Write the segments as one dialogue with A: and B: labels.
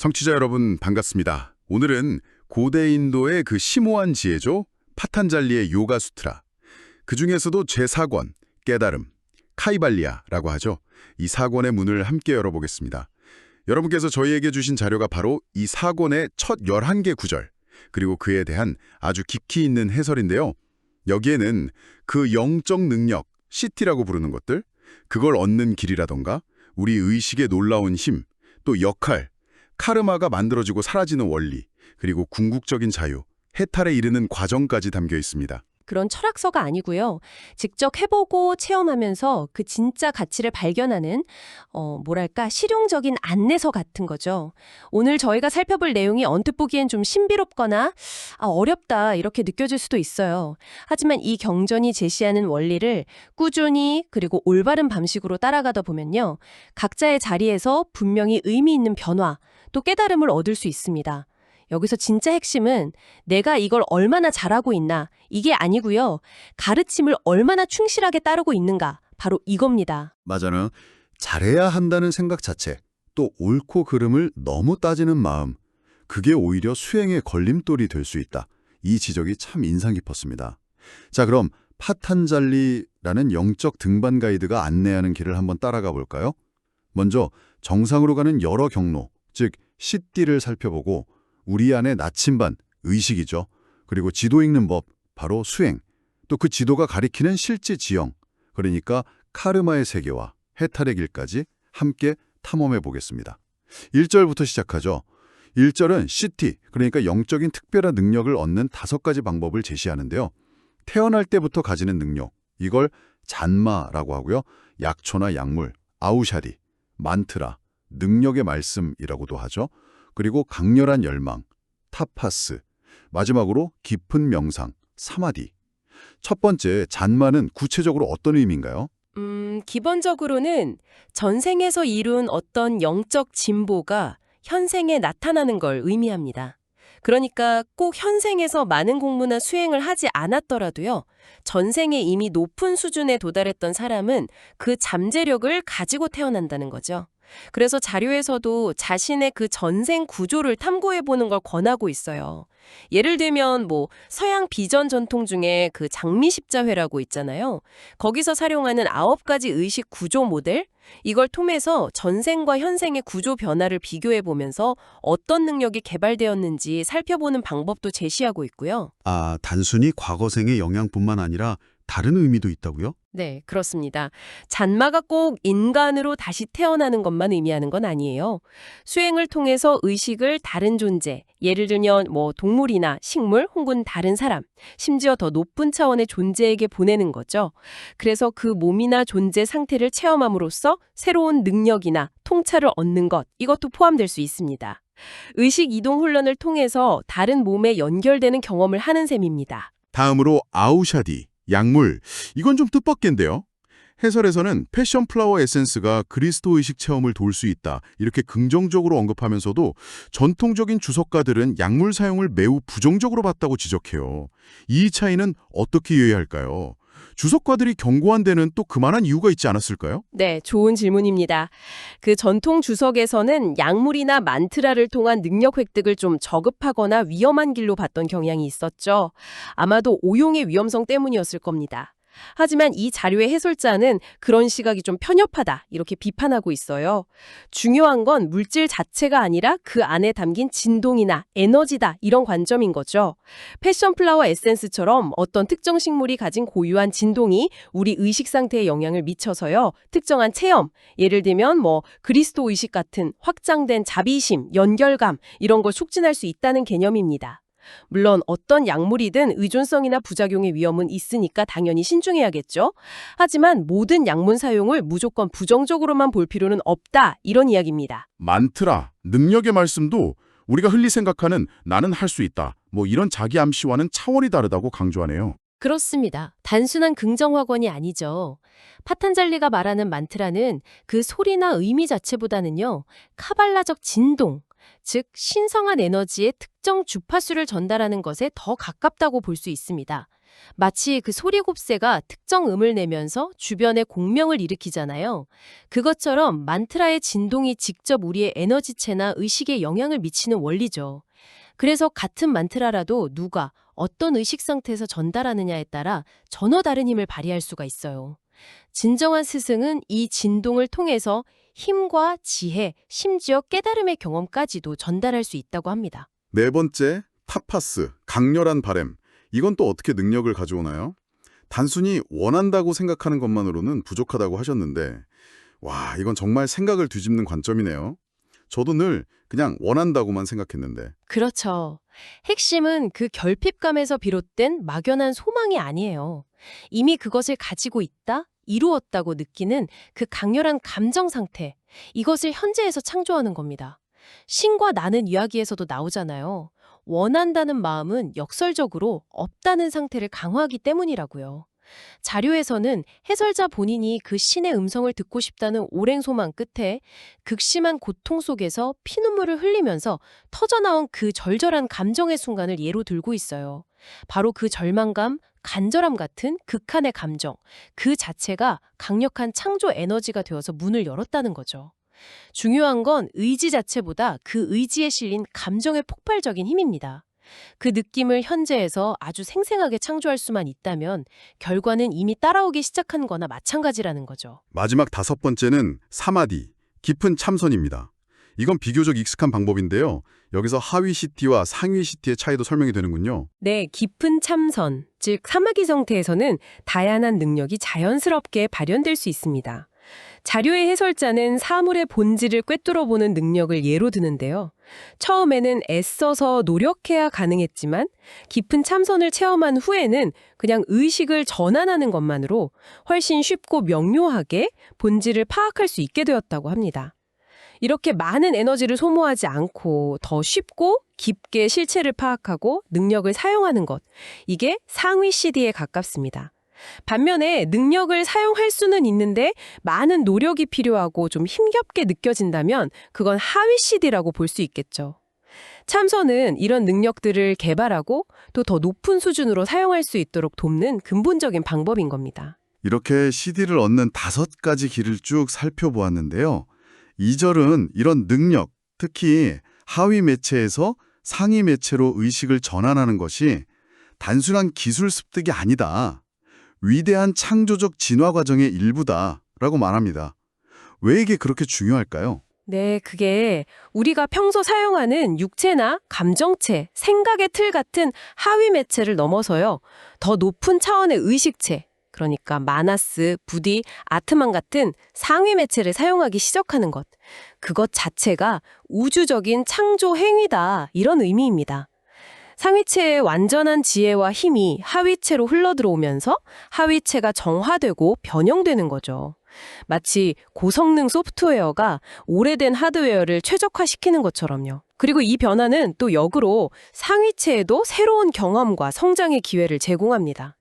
A: 청취자 여러분 반갑습니다. 오늘은 고대 인도의 그 심오한 지혜죠. 파탄잘리의 요가 수트라. 그 중에서도 제4권, 깨달음, 카이발리아라고 하죠. 이 4권의 문을 함께 열어보겠습니다. 여러분께서 저희에게 주신 자료가 바로 이 4권의 첫 11개 구절, 그리고 그에 대한 아주 깊이 있는 해설인데요. 여기에는 그 영적 능력, 시티라고 부르는 것들, 그걸 얻는 길이라던가 우리 의식의 놀라운 힘, 또 역할, 카르마가 만들어지고 사라지는 원리, 그리고 궁극적인 자유, 해탈에 이르는 과정까지 담겨 있습니다.
B: 그런 철학서가 아니고요. 직접 해보고 체험하면서 그 진짜 가치를 발견하는 실용적인 안내서 같은 거죠. 오늘 저희가 살펴볼 내용이 언뜻 보기엔 좀 신비롭거나 어렵다 이렇게 느껴질 수도 있어요. 하지만 이 경전이 제시하는 원리를 꾸준히 그리고 올바른 방식으로 따라가다 보면요. 각자의 자리에서 분명히 의미 있는 변화, 또 깨달음을 얻을 수 있습니다. 여기서 진짜 핵심은 내가 이걸 얼마나 잘하고 있나 이게 아니고요. 가르침을 얼마나 충실하게 따르고 있는가 바로 이겁니다.
C: 맞아요. 잘해야 한다는 생각 자체, 또 옳고 그름을 너무 따지는 마음, 그게 오히려 수행의 걸림돌이 될 수 있다. 이 지적이 참 인상 깊었습니다. 자, 그럼 파탄잘리라는 영적 등반 가이드가 안내하는 길을 한번 따라가 볼까요? 먼저 정상으로 가는 여러 경로, 즉 시띠를 살펴보고 우리 안에 나침반, 의식이죠. 그리고 지도 읽는 법, 바로 수행. 또 그 지도가 가리키는 실제 지형, 그러니까 카르마의 세계와 해탈의 길까지 함께 탐험해 보겠습니다. 1절부터 시작하죠. 1절은 시티, 그러니까 영적인 특별한 능력을 얻는 5가지 방법을 제시하는데요. 태어날 때부터 가지는 능력, 이걸 잔마라고 하고요. 약초나 약물, 아우샤디, 만트라, 능력의 말씀이라고도 하죠. 그리고 강렬한 열망, 타파스, 마지막으로 깊은 명상, 사마디. 첫 번째, 잔마는 구체적으로 어떤 의미인가요?
B: 기본적으로는 전생에서 이룬 어떤 영적 진보가 현생에 나타나는 걸 의미합니다. 그러니까 꼭 현생에서 많은 공부나 수행을 하지 않았더라도요. 전생에 이미 높은 수준에 도달했던 사람은 그 잠재력을 가지고 태어난다는 거죠. 그래서 자료에서도 자신의 그 전생 구조를 탐구해보는 걸 권하고 있어요. 예를 들면 서양 비전 전통 중에 그 장미십자회라고 있잖아요. 거기서 사용하는 9가지 의식 구조 모델? 이걸 통해서 전생과 현생의 구조 변화를 비교해보면서 어떤 능력이 개발되었는지 살펴보는 방법도 제시하고 있고요.
C: 아, 단순히 과거생의 영향뿐만 아니라 다른 의미도 있다고요?
B: 네, 그렇습니다. 잔마가 꼭 인간으로 다시 태어나는 것만 의미하는 건 아니에요. 수행을 통해서 의식을 다른 존재, 예를 들면 동물이나 식물 혹은 다른 사람, 심지어 더 높은 차원의 존재에게 보내는 거죠. 그래서 그 몸이나 존재 상태를 체험함으로써 새로운 능력이나 통찰을 얻는 것, 이것도 포함될 수 있습니다. 의식 이동 훈련을 통해서 다른 몸에 연결되는 경험을 하는 셈입니다.
A: 다음으로 아우샤디, 약물. 이건 좀 뜻밖인데요. 해설에서는 패션 플라워 에센스가 그리스도 의식 체험을 도울 수 있다. 이렇게 긍정적으로 언급하면서도 전통적인 주석가들은 약물 사용을 매우 부정적으로 봤다고 지적해요. 이 차이는 어떻게 이해할까요? 주석가들이 경고한 데는 또 그만한 이유가 있지 않았을까요?
B: 네, 좋은 질문입니다. 그 전통 주석에서는 약물이나 만트라를 통한 능력 획득을 좀 저급하거나 위험한 길로 봤던 경향이 있었죠. 아마도 오용의 위험성 때문이었을 겁니다. 하지만 이 자료의 해설자는 그런 시각이 좀 편협하다 이렇게 비판하고 있어요. 중요한 건 물질 자체가 아니라 그 안에 담긴 진동이나 에너지다 이런 관점인 거죠. 패션 플라워 에센스처럼 어떤 특정 식물이 가진 고유한 진동이 우리 의식 상태에 영향을 미쳐서요. 특정한 체험, 예를 들면 그리스도 의식 같은 확장된 자비심, 연결감 이런 걸 촉진할 수 있다는 개념입니다. 물론 어떤 약물이든 의존성이나 부작용의 위험은 있으니까 당연히 신중해야겠죠. 하지만 모든 약물 사용을 무조건 부정적으로만 볼 필요는 없다 이런 이야기입니다.
A: 만트라, 능력의 말씀도 우리가 흔히 생각하는 나는 할 수 있다. 이런 자기 암시와는 차원이 다르다고 강조하네요.
B: 그렇습니다. 단순한 긍정 확언이 아니죠. 파탄잘리가 말하는 만트라는 그 소리나 의미 자체보다는요. 카발라적 진동, 즉 신성한 에너지의 특정 주파수를 전달하는 것에 더 가깝다고 볼 수 있습니다. 마치 그 소리곱새가 특정 음을 내면서 주변에 공명을 일으키잖아요. 그것처럼 만트라의 진동이 직접 우리의 에너지체나 의식에 영향을 미치는 원리죠. 그래서 같은 만트라라도 누가 어떤 의식 상태에서 전달하느냐에 따라 전혀 다른 힘을 발휘할 수가 있어요. 진정한 스승은 이 진동을 통해서 힘과 지혜, 심지어 깨달음의 경험까지도 전달할 수 있다고 합니다.
A: 네 번째, 타파스, 강렬한 바램. 이건 또 어떻게 능력을 가져오나요? 단순히 원한다고 생각하는 것만으로는 부족하다고 하셨는데, 와, 이건 정말 생각을 뒤집는 관점이네요. 저도 늘 그냥 원한다고만 생각했는데.
B: 그렇죠. 핵심은 그 결핍감에서 비롯된 막연한 소망이 아니에요. 이미 그것을 가지고 있다, 이루었다고 느끼는 그 강렬한 감정 상태, 이것을 현재에서 창조하는 겁니다. 신과 나는 이야기에서도 나오잖아요. 원한다는 마음은 역설적으로 없다는 상태를 강화하기 때문이라고요. 자료에서는 해설자 본인이 그 신의 음성을 듣고 싶다는 오랜 소망 끝에 극심한 고통 속에서 피눈물을 흘리면서 터져나온 그 절절한 감정의 순간을 예로 들고 있어요. 바로 그 절망감, 간절함 같은 극한의 감정, 그 자체가 강력한 창조 에너지가 되어서 문을 열었다는 거죠. 중요한 건 의지 자체보다 그 의지에 실린 감정의 폭발적인 힘입니다. 그 느낌을 현재에서 아주 생생하게 창조할 수만 있다면 결과는 이미 따라오기 시작한 거나 마찬가지라는 거죠.
A: 마지막 다섯 번째는 사마디, 깊은 참선입니다. 이건 비교적 익숙한 방법인데요. 여기서 하위 시티와 상위 시티의 차이도 설명이 되는군요.
B: 네, 깊은 참선, 즉 사마디 상태에서는 다양한 능력이 자연스럽게 발현될 수 있습니다. 자료의 해설자는 사물의 본질을 꿰뚫어보는 능력을 예로 드는데요. 처음에는 애써서 노력해야 가능했지만 깊은 참선을 체험한 후에는 그냥 의식을 전환하는 것만으로 훨씬 쉽고 명료하게 본질을 파악할 수 있게 되었다고 합니다. 이렇게 많은 에너지를 소모하지 않고 더 쉽고 깊게 실체를 파악하고 능력을 사용하는 것, 이게 상위 CD에 가깝습니다. 반면에 능력을 사용할 수는 있는데 많은 노력이 필요하고 좀 힘겹게 느껴진다면 그건 하위 CD라고 볼 수 있겠죠. 참선은 이런 능력들을 개발하고 또 더 높은 수준으로 사용할 수 있도록 돕는 근본적인 방법인 겁니다.
C: 이렇게 CD를 얻는 5가지 길을 쭉 살펴보았는데요. 2절은 이런 능력, 특히 하위 매체에서 상위 매체로 의식을 전환하는 것이 단순한 기술 습득이 아니다. 위대한 창조적 진화 과정의 일부다라고 말합니다. 왜 이게 그렇게 중요할까요?
B: 네, 그게 우리가 평소 사용하는 육체나 감정체, 생각의 틀 같은 하위 매체를 넘어서요. 더 높은 차원의 의식체, 그러니까 마나스, 부디, 아트만 같은 상위 매체를 사용하기 시작하는 것. 그것 자체가 우주적인 창조 행위다, 이런 의미입니다. 상위체의 완전한 지혜와 힘이 하위체로 흘러들어오면서 하위체가 정화되고 변형되는 거죠. 마치 고성능 소프트웨어가 오래된 하드웨어를 최적화시키는 것처럼요. 그리고 이 변화는 또 역으로 상위체에도 새로운 경험과 성장의 기회를 제공합니다.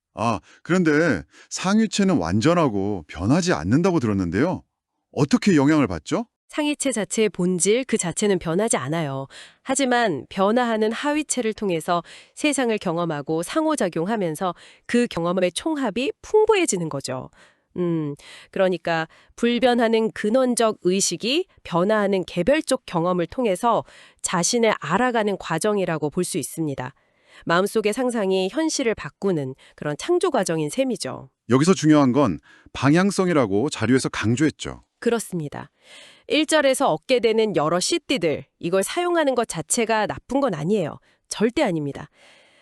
C: 그런데 상위체는 완전하고 변하지 않는다고 들었는데요. 어떻게 영향을 받죠?
B: 상위체 자체의 본질 그 자체는 변하지 않아요. 하지만 변화하는 하위체를 통해서 세상을 경험하고 상호작용하면서 그 경험의 총합이 풍부해지는 거죠. 그러니까 불변하는 근원적 의식이 변화하는 개별적 경험을 통해서 자신을 알아가는 과정이라고 볼 수 있습니다. 마음속의 상상이 현실을 바꾸는 그런 창조 과정인 셈이죠.
C: 여기서 중요한 건 방향성이라고 자료에서 강조했죠.
B: 그렇습니다. 1절에서 얻게 되는 여러 CD들, 이걸 사용하는 것 자체가 나쁜 건 아니에요. 절대 아닙니다.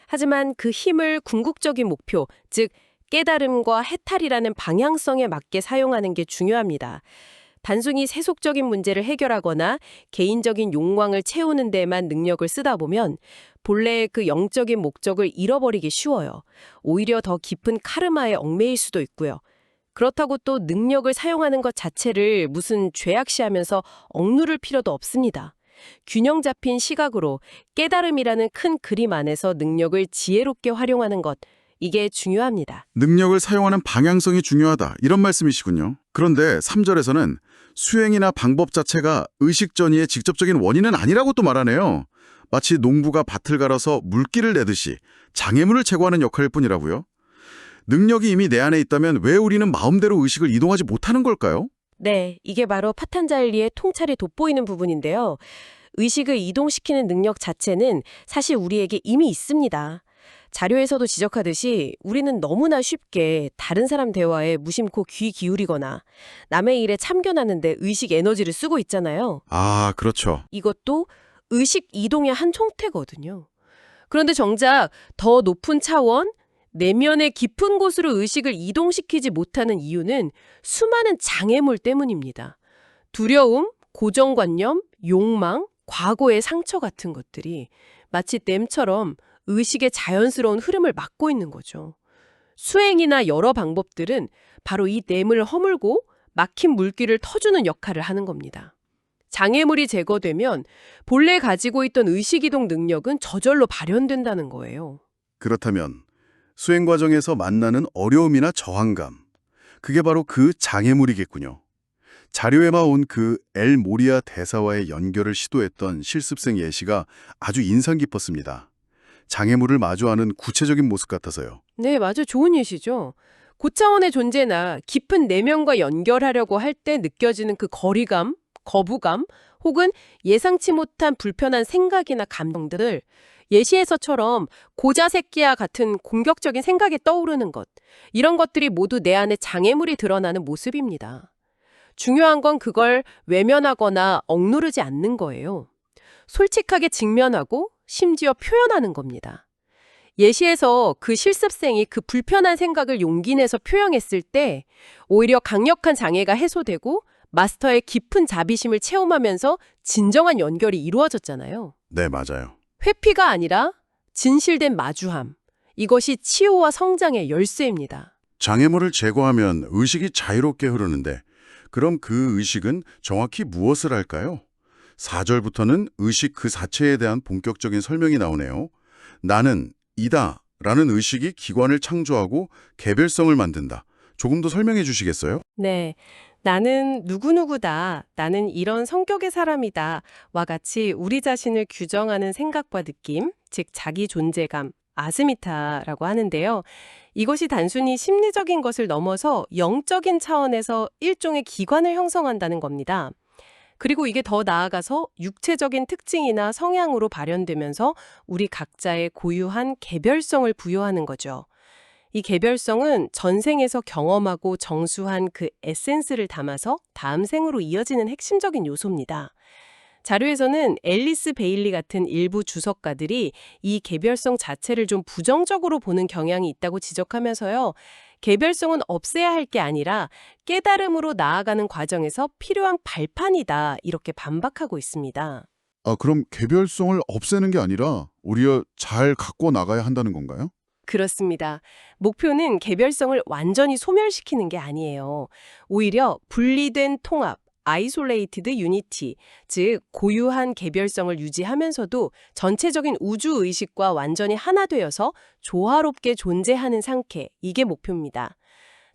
B: 하지만 그 힘을 궁극적인 목표, 즉 깨달음과 해탈이라는 방향성에 맞게 사용하는 게 중요합니다. 단순히 세속적인 문제를 해결하거나 개인적인 욕망을 채우는 데만 능력을 쓰다 보면 본래의 그 영적인 목적을 잃어버리기 쉬워요. 오히려 더 깊은 카르마에 얽매일 수도 있고요. 그렇다고 또 능력을 사용하는 것 자체를 무슨 죄악시하면서 억누를 필요도 없습니다. 균형 잡힌 시각으로 깨달음이라는 큰 그림 안에서 능력을 지혜롭게 활용하는 것, 이게 중요합니다.
A: 능력을 사용하는 방향성이 중요하다. 이런 말씀이시군요. 그런데 3절에서는 수행이나 방법 자체가 의식 전이의 직접적인 원인은 아니라고 또 말하네요. 마치 농부가 밭을 갈아서 물기를 내듯이 장애물을 제거하는 역할일 뿐이라고요. 능력이 이미 내 안에 있다면 왜 우리는 마음대로 의식을 이동하지 못하는 걸까요?
B: 네, 이게 바로 파탄잘리의 통찰이 돋보이는 부분인데요. 의식을 이동시키는 능력 자체는 사실 우리에게 이미 있습니다. 자료에서도 지적하듯이 우리는 너무나 쉽게 다른 사람 대화에 무심코 귀 기울이거나 남의 일에 참견하는데 의식 에너지를 쓰고 있잖아요.
A: 아, 그렇죠.
B: 이것도 의식 이동의 한 총태거든요. 그런데 정작 더 높은 차원, 내면의 깊은 곳으로 의식을 이동시키지 못하는 이유는 수많은 장애물 때문입니다. 두려움, 고정관념, 욕망, 과거의 상처 같은 것들이 마치 댐처럼 의식의 자연스러운 흐름을 막고 있는 거죠. 수행이나 여러 방법들은 바로 이 댐을 허물고 막힌 물길을 터주는 역할을 하는 겁니다. 장애물이 제거되면 본래 가지고 있던 의식이동 능력은 저절로 발현된다는 거예요.
A: 그렇다면 수행 과정에서 만나는 어려움이나 저항감, 그게 바로 그 장애물이겠군요. 자료에만 온 그 엘 모리아 대사와의 연결을 시도했던 실습생 예시가 아주 인상 깊었습니다. 장애물을 마주하는 구체적인 모습 같아서요.
B: 네, 맞아. 좋은 예시죠. 고차원의 존재나 깊은 내면과 연결하려고 할 때 느껴지는 그 거리감, 거부감, 혹은 예상치 못한 불편한 생각이나 감정들을 예시에서처럼 고자새끼와 같은 공격적인 생각이 떠오르는 것, 이런 것들이 모두 내 안에 장애물이 드러나는 모습입니다. 중요한 건 그걸 외면하거나 억누르지 않는 거예요. 솔직하게 직면하고 심지어 표현하는 겁니다. 예시에서 그 실습생이 그 불편한 생각을 용기 내서 표현했을 때 오히려 강력한 장애가 해소되고 마스터의 깊은 자비심을 체험하면서 진정한 연결이 이루어졌잖아요.
A: 네, 맞아요.
B: 회피가 아니라 진실된 마주함. 이것이 치유와 성장의 열쇠입니다.
A: 장애물을 제거하면 의식이 자유롭게 흐르는데 그럼 그 의식은 정확히 무엇을 할까요? 4절부터는 의식 그 자체에 대한 본격적인 설명이 나오네요. 나는 이다 라는 의식이 기관을 창조하고 개별성을 만든다. 조금 더 설명해 주시겠어요?
B: 네. 나는 누구누구다. 나는 이런 성격의 사람이다. 와 같이 우리 자신을 규정하는 생각과 느낌, 즉 자기 존재감, 아스미타라고 하는데요. 이것이 단순히 심리적인 것을 넘어서 영적인 차원에서 일종의 기관을 형성한다는 겁니다. 그리고 이게 더 나아가서 육체적인 특징이나 성향으로 발현되면서 우리 각자의 고유한 개별성을 부여하는 거죠. 이 개별성은 전생에서 경험하고 정수한 그 에센스를 담아서 다음 생으로 이어지는 핵심적인 요소입니다. 자료에서는 앨리스 베일리 같은 일부 주석가들이 이 개별성 자체를 좀 부정적으로 보는 경향이 있다고 지적하면서요. 개별성은 없애야 할 게 아니라 깨달음으로 나아가는 과정에서 필요한 발판이다, 이렇게 반박하고 있습니다.
C: 그럼 개별성을 없애는 게 아니라 오히려 잘 갖고 나가야 한다는 건가요?
B: 그렇습니다. 목표는 개별성을 완전히 소멸시키는 게 아니에요. 오히려 분리된 통합, isolated unity, 즉 고유한 개별성을 유지하면서도 전체적인 우주의식과 완전히 하나 되어서 조화롭게 존재하는 상태, 이게 목표입니다.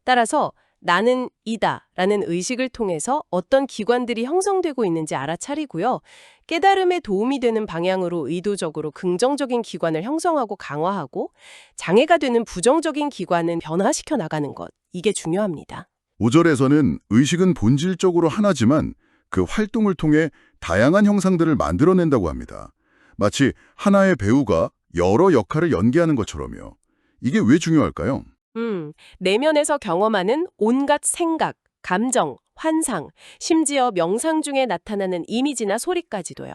B: 따라서 나는 이다 라는 의식을 통해서 어떤 기관들이 형성되고 있는지 알아차리고요. 깨달음에 도움이 되는 방향으로 의도적으로 긍정적인 기관을 형성하고 강화하고 장애가 되는 부정적인 기관은 변화시켜 나가는 것, 이게 중요합니다.
C: 5절에서는 의식은 본질적으로 하나지만 그 활동을 통해 다양한 형상들을 만들어낸다고 합니다. 마치 하나의 배우가 여러 역할을 연기하는 것처럼요. 이게 왜 중요할까요?
B: 내면에서 경험하는 온갖 생각, 감정, 환상, 심지어 명상 중에 나타나는 이미지나 소리까지도요.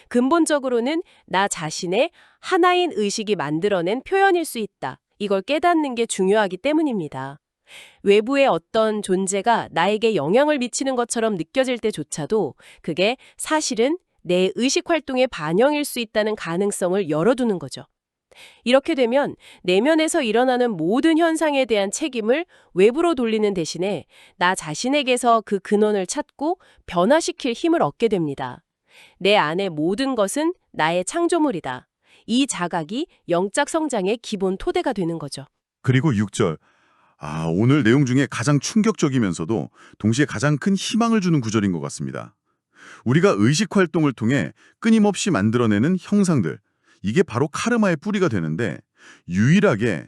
B: 근본적으로는 나 자신의 하나인 의식이 만들어낸 표현일 수 있다. 이걸 깨닫는 게 중요하기 때문입니다. 외부의 어떤 존재가 나에게 영향을 미치는 것처럼 느껴질 때조차도 그게 사실은 내 의식 활동의 반영일 수 있다는 가능성을 열어두는 거죠. 이렇게 되면 내면에서 일어나는 모든 현상에 대한 책임을 외부로 돌리는 대신에 나 자신에게서 그 근원을 찾고 변화시킬 힘을 얻게 됩니다. 내 안의 모든 것은 나의 창조물이다. 이 자각이 영적 성장의 기본 토대가 되는 거죠.
D: 그리고 6절. 오늘 내용 중에 가장 충격적이면서도 동시에 가장 큰 희망을 주는 구절인 것 같습니다. 우리가 의식 활동을 통해 끊임없이 만들어내는 형상들, 이게 바로 카르마의 뿌리가 되는데 유일하게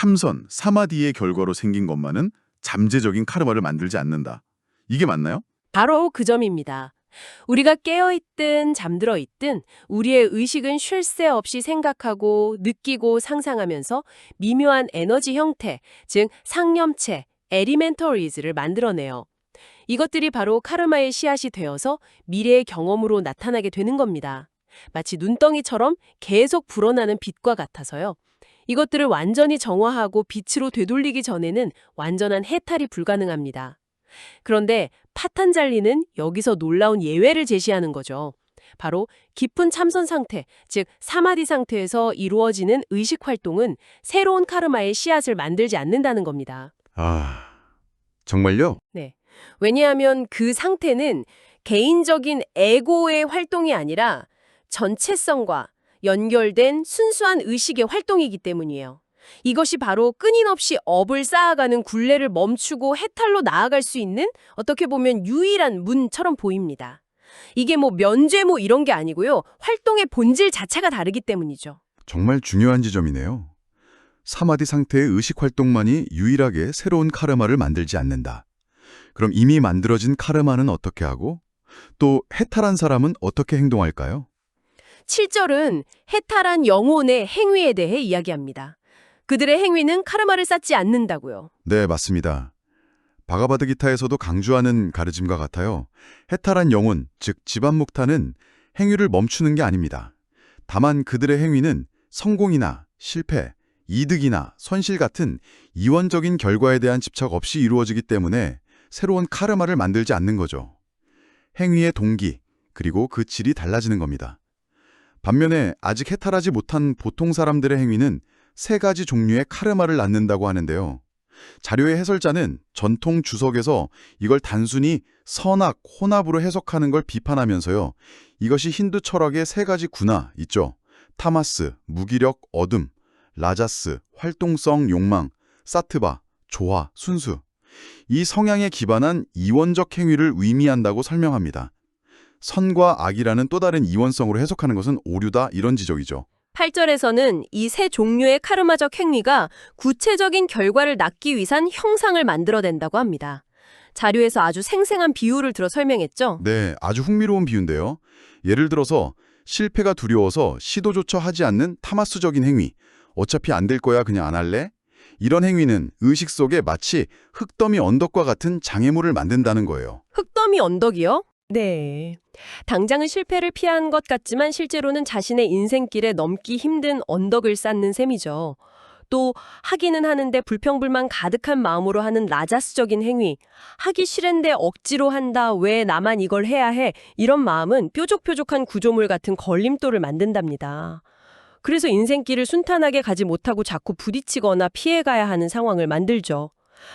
D: 참선, 사마디의 결과로 생긴 것만은 잠재적인 카르마를 만들지 않는다. 이게 맞나요?
B: 바로 그 점입니다. 우리가 깨어있든 잠들어 있든 우리의 의식은 쉴 새 없이 생각하고 느끼고 상상하면서 미묘한 에너지 형태, 즉 상념체, 에리멘터리즈를 만들어내요. 이것들이 바로 카르마의 씨앗이 되어서 미래의 경험으로 나타나게 되는 겁니다. 마치 눈덩이처럼 계속 불어나는 빛과 같아서요. 이것들을 완전히 정화하고 빛으로 되돌리기 전에는 완전한 해탈이 불가능합니다. 그런데 파탄잘리는 여기서 놀라운 예외를 제시하는 거죠. 바로 깊은 참선 상태, 즉 사마디 상태에서 이루어지는 의식 활동은 새로운 카르마의 씨앗을 만들지 않는다는 겁니다.
A: 아, 정말요?
B: 네. 왜냐하면 그 상태는 개인적인 에고의 활동이 아니라 전체성과 연결된 순수한 의식의 활동이기 때문이에요. 이것이 바로 끊임없이 업을 쌓아가는 굴레를 멈추고 해탈로 나아갈 수 있는 어떻게 보면 유일한 문처럼 보입니다. 이게 뭐 면죄 이런 게 아니고요. 활동의 본질 자체가 다르기 때문이죠.
A: 정말 중요한 지점이네요. 사마디 상태의 의식 활동만이 유일하게 새로운 카르마를 만들지 않는다. 그럼 이미 만들어진 카르마는 어떻게 하고 또 해탈한 사람은 어떻게 행동할까요?
B: 7절은 해탈한 영혼의 행위에 대해 이야기합니다. 그들의 행위는 카르마를 쌓지 않는다고요.
A: 네, 맞습니다. 바가바드기타에서도 강조하는 가르침과 같아요. 해탈한 영혼, 즉 지반묵타는 행위를 멈추는 게 아닙니다. 다만 그들의 행위는 성공이나 실패, 이득이나 손실 같은 이원적인 결과에 대한 집착 없이 이루어지기 때문에 새로운 카르마를 만들지 않는 거죠. 행위의 동기, 그리고 그 질이 달라지는 겁니다. 반면에 아직 해탈하지 못한 보통 사람들의 행위는 3가지 종류의 카르마를 낳는다고 하는데요. 자료의 해설자는 전통 주석에서 이걸 단순히 선악, 혼합으로 해석하는 걸 비판하면서요. 이것이 힌두 철학의 3가지 군화 있죠. 타마스, 무기력, 어둠, 라자스, 활동성, 욕망, 사트바, 조화, 순수. 이 성향에 기반한 이원적 행위를 의미한다고 설명합니다. 선과 악이라는 또 다른 이원성으로 해석하는 것은 오류다 이런 지적이죠.
B: 8절에서는 이 3 종류의 카르마적 행위가 구체적인 결과를 낳기 위한 형상을 만들어낸다고 합니다. 자료에서 아주 생생한 비유를 들어 설명했죠.
A: 네, 아주 흥미로운 비유인데요. 예를 들어서 실패가 두려워서 시도조차 하지 않는 타마스적인 행위. 어차피 안 될 거야 그냥 안 할래? 이런 행위는 의식 속에 마치 흙더미 언덕과 같은 장애물을 만든다는 거예요.
B: 흙더미 언덕이요? 네. 당장은 실패를 피한 것 같지만 실제로는 자신의 인생길에 넘기 힘든 언덕을 쌓는 셈이죠. 또 하기는 하는데 불평불만 가득한 마음으로 하는 라자스적인 행위. 하기 싫은데 억지로 한다. 왜 나만 이걸 해야 해? 이런 마음은 뾰족뾰족한 구조물 같은 걸림돌을 만든답니다. 그래서 인생길을 순탄하게 가지 못하고 자꾸 부딪히거나 피해가야 하는 상황을 만들죠.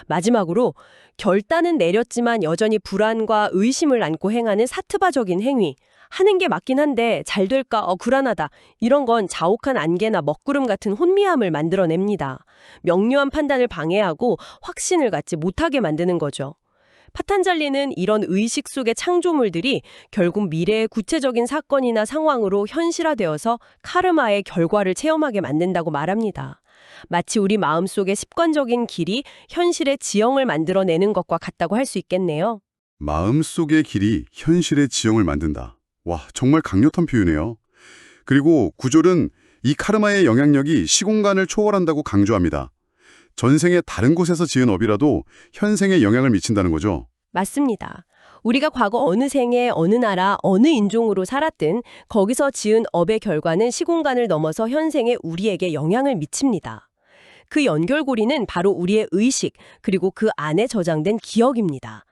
B: 마지막으로 결단은 내렸지만 여전히 불안과 의심을 안고 행하는 사트바적인 행위. 하는 게 맞긴 한데 잘 될까? 불안하다. 이런 건 자욱한 안개나 먹구름 같은 혼미함을 만들어냅니다. 명료한 판단을 방해하고 확신을 갖지 못하게 만드는 거죠. 파탄잘리는 이런 의식 속의 창조물들이 결국 미래의 구체적인 사건이나 상황으로 현실화되어서 카르마의 결과를 체험하게 만든다고 말합니다. 마치 우리 마음속의 습관적인 길이 현실의 지형을 만들어내는 것과 같다고 할 수 있겠네요.
C: 마음속의 길이 현실의 지형을 만든다. 와, 정말 강력한 표현이에요. 그리고 구졸은 이 카르마의 영향력이 시공간을 초월한다고 강조합니다. 전생의 다른 곳에서 지은 업이라도 현생에 영향을 미친다는 거죠.
B: 맞습니다. 우리가 과거 어느 생에 어느 나라 어느 인종으로 살았든 거기서 지은 업의 결과는 시공간을 넘어서 현생에 우리에게 영향을 미칩니다. 그 연결고리는 바로 우리의 의식 그리고 그 안에 저장된 기억입니다.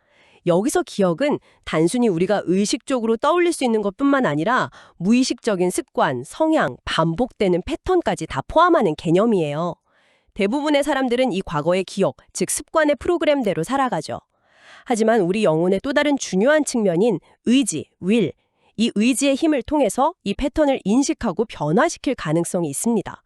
B: 여기서 기억은 단순히 우리가 의식적으로 떠올릴 수 있는 것뿐만 아니라 무의식적인 습관, 성향, 반복되는 패턴까지 다 포함하는 개념이에요. 대부분의 사람들은 이 과거의 기억, 즉 습관의 프로그램대로 살아가죠. 하지만 우리 영혼의 또 다른 중요한 측면인 의지, will, 이 의지의 힘을 통해서 이 패턴을 인식하고 변화시킬 가능성이 있습니다.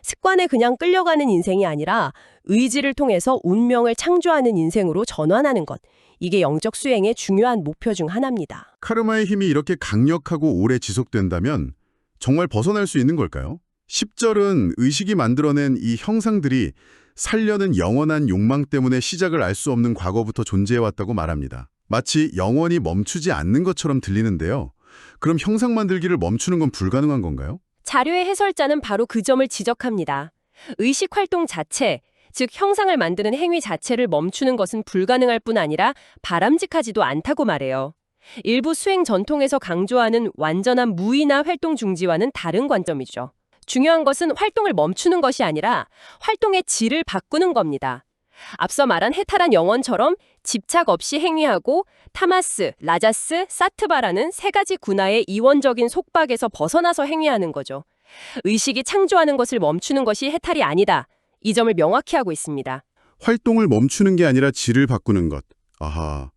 B: 습관에 그냥 끌려가는 인생이 아니라 의지를 통해서 운명을 창조하는 인생으로 전환하는 것. 이게 영적 수행의 중요한 목표 중 하나입니다.
A: 카르마의 힘이 이렇게 강력하고 오래 지속된다면 정말 벗어날 수 있는 걸까요? 10절은 의식이 만들어낸 이 형상들이 살려는 영원한 욕망 때문에 시작을 알 수 없는 과거부터 존재해왔다고 말합니다. 마치 영원히 멈추지 않는 것처럼 들리는데요. 그럼 형상 만들기를 멈추는 건 불가능한 건가요?
B: 자료의 해설자는 바로 그 점을 지적합니다. 의식 활동 자체, 즉 형상을 만드는 행위 자체를 멈추는 것은 불가능할 뿐 아니라 바람직하지도 않다고 말해요. 일부 수행 전통에서 강조하는 완전한 무의나 활동 중지와는 다른 관점이죠. 중요한 것은 활동을 멈추는 것이 아니라 활동의 질을 바꾸는 겁니다. 앞서 말한 해탈한 영혼처럼 집착 없이 행위하고 타마스, 라자스, 사트바라는 세 가지 군하의 이원적인 속박에서 벗어나서 행위하는 거죠. 의식이 창조하는 것을 멈추는 것이 해탈이 아니다. 이 점을 명확히 하고 있습니다.
A: 활동을 멈추는 게 아니라 질을 바꾸는 것. 아하.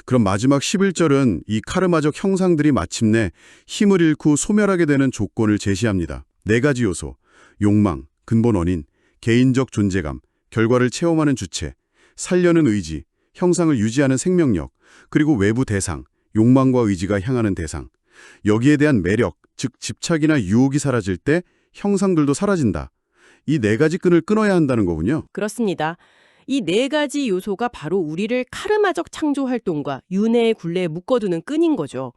A: 그럼 마지막 11절은 이 카르마적 형상들이 마침내 힘을 잃고 소멸하게 되는 조건을 제시합니다. 4가지 요소, 욕망, 근본 원인, 개인적 존재감, 결과를 체험하는 주체, 살려는 의지, 형상을 유지하는 생명력, 그리고 외부 대상, 욕망과 의지가 향하는 대상. 여기에 대한 매력, 즉 집착이나 유혹이 사라질 때 형상들도 사라진다. 이 4가지 끈을 끊어야 한다는 거군요.
E: 그렇습니다. 이 4가지 요소가 바로 우리를 카르마적 창조 활동과 윤회의 굴레에 묶어두는 끈인 거죠.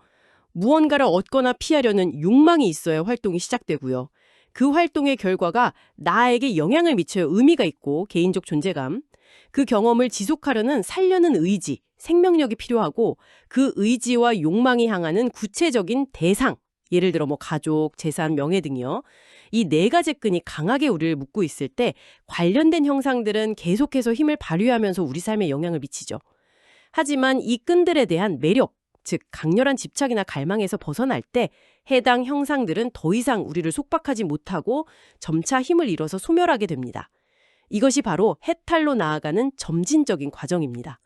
E: 무언가를 얻거나 피하려는 욕망이 있어야 활동이 시작되고요. 그 활동의 결과가 나에게 영향을 미쳐야 의미가 있고 개인적 존재감, 그 경험을 지속하려는 살려는 의지, 생명력이 필요하고 그 의지와 욕망이 향하는 구체적인 대상, 예를 들어 가족, 재산, 명예 등이요. 이 4가지 끈이 강하게 우리를 묶고 있을 때 관련된 형상들은 계속해서 힘을 발휘하면서 우리 삶에 영향을 미치죠. 하지만 이 끈들에 대한 매력, 즉 강렬한 집착이나 갈망에서 벗어날 때 해당 형상들은 더 이상 우리를 속박하지 못하고 점차 힘을 잃어서 소멸하게 됩니다. 이것이 바로 해탈로 나아가는 점진적인 과정입니다.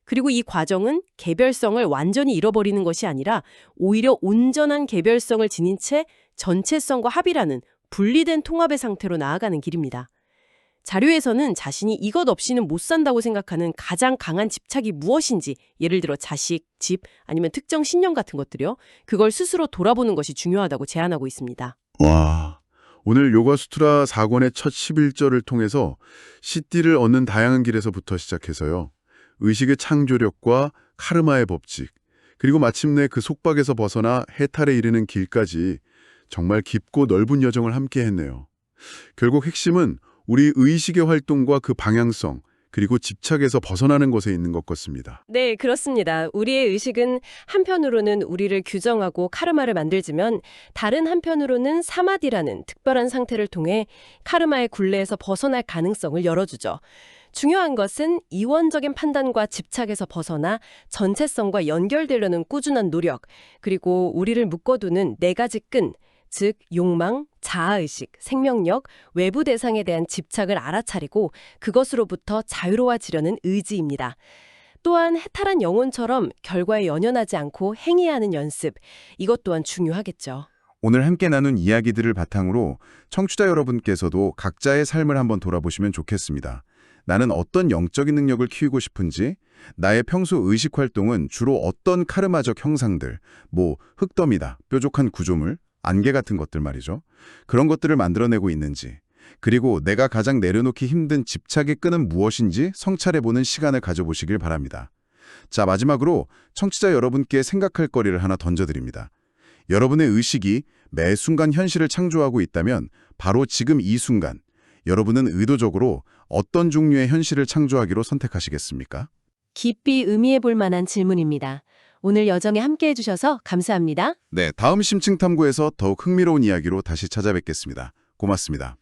E: 그리고 이 과정은 개별성을 완전히 잃어버리는 것이 아니라 오히려 온전한 개별성을 지닌 채 전체성과 합이라는 분리된 통합의 상태로 나아가는 길입니다. 자료에서는 자신이 이것 없이는 못 산다고 생각하는 가장 강한 집착이 무엇인지, 예를 들어 자식, 집, 아니면 특정 신념 같은 것들이요. 그걸 스스로 돌아보는 것이 중요하다고 제안하고 있습니다.
A: 와, 오늘 요가수트라 4권의 첫 11절을 통해서 시띠를 얻는 다양한 길에서부터 시작해서요. 의식의 창조력과 카르마의 법칙, 그리고 마침내 그 속박에서 벗어나 해탈에 이르는 길까지 정말 깊고 넓은 여정을 함께 했네요. 결국 핵심은 우리 의식의 활동과 그 방향성, 그리고 집착에서 벗어나는 것에 있는 것 같습니다.
B: 네, 그렇습니다. 우리의 의식은 한편으로는 우리를 규정하고 카르마를 만들지만 다른 한편으로는 사마디라는 특별한 상태를 통해 카르마의 굴레에서 벗어날 가능성을 열어주죠. 중요한 것은 이원적인 판단과 집착에서 벗어나 전체성과 연결되려는 꾸준한 노력, 그리고 우리를 묶어두는 4가지 끈, 즉 욕망, 자아의식, 생명력, 외부 대상에 대한 집착을 알아차리고 그것으로부터 자유로워지려는 의지입니다. 또한 해탈한 영혼처럼 결과에 연연하지 않고 행해하는 연습, 이것 또한 중요하겠죠.
D: 오늘 함께 나눈 이야기들을 바탕으로 청취자 여러분께서도 각자의 삶을 한번 돌아보시면 좋겠습니다. 나는 어떤 영적인 능력을 키우고 싶은지, 나의 평소 의식 활동은 주로 어떤 카르마적 형상들, 흙더미다, 뾰족한 구조물, 안개 같은 것들 말이죠. 그런 것들을 만들어내고 있는지, 그리고 내가 가장 내려놓기 힘든 집착의 끈은 무엇인지 성찰해보는 시간을 가져보시길 바랍니다. 자, 마지막으로 청취자 여러분께 생각할 거리를 하나 던져드립니다. 여러분의 의식이 매 순간 현실을 창조하고 있다면 바로 지금 이 순간 여러분은 의도적으로 어떤 종류의 현실을 창조하기로 선택하시겠습니까?
B: 깊이 의미해 볼 만한 질문입니다. 오늘 여정에 함께해 주셔서 감사합니다.
D: 네, 다음 심층 탐구에서 더욱 흥미로운 이야기로 다시 찾아뵙겠습니다. 고맙습니다.